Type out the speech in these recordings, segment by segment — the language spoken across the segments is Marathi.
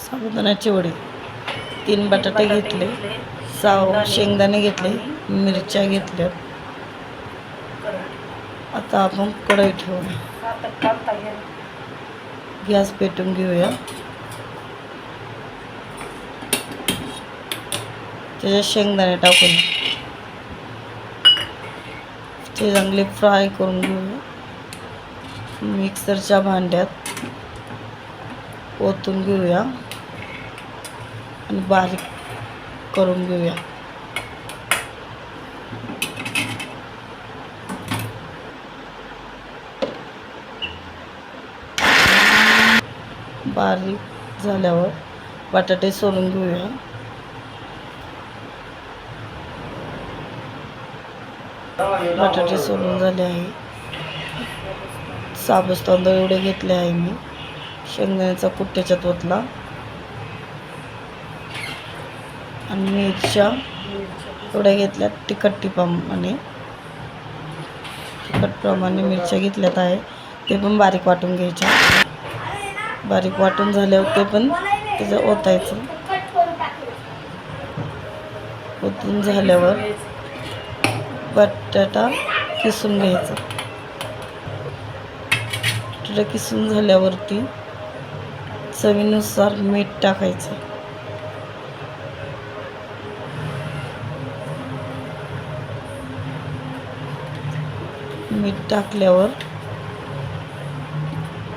साबुदाण्याचे वडे 3 बटाटे घेतले, 6 शेंगदाणे घेतले, मिरच्या घेतल्यात. आता आपण कढई ठेवूया, गॅस पेटून घेऊया. त्याच्यात शेंगदाणे टाकून ते चांगले फ्राय करून घेऊया. मिक्सरच्या भांड्यात ओतून घेऊया आणि बारीक करून घेऊया. बारीक झाल्यावर बटाटे सोलून घेऊया. बटाटे सोलून झाले आहे. साबूस तांदूळ एवढे घेतले आहे मी. शेंगदाण्याचा कूट त्याच्यात ओतला आणि मिरच्या एवढ्या घेतल्यात. तिखटप्रमाणे मिरच्या घेतल्यात आहे. ते पण बारीक वाटून घ्यायच्या. बारीक वाटून झाल्यावर ते पण त्याचं ओतायचं. ओतून झाल्यावर बटाटा किसून घ्यायचा. बटाटा किसून झाल्यावरती चवीनुसार मीठ टाकायचं. मीठ टाकल्यावर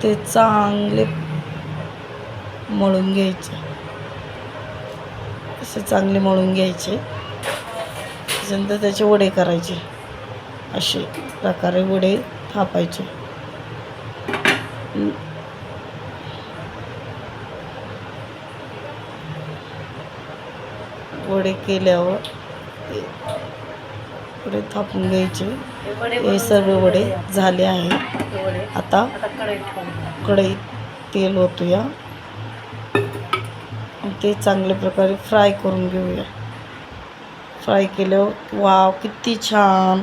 ते चांगले मळून घ्यायचे. असे चांगले मळून घ्यायचे. त्याच्यानंतर त्याचे वडे करायचे. असे प्रकारे वडे थापायचे. वडे केल्यावर वडे थापून घ्यायचे. हे सर्व वडे झाले आहे. आता कढईत तेल ओतूया. ते चांगल्या प्रकारे फ्राय करून घेऊया. फ्राय केल्यावर वाव किती छान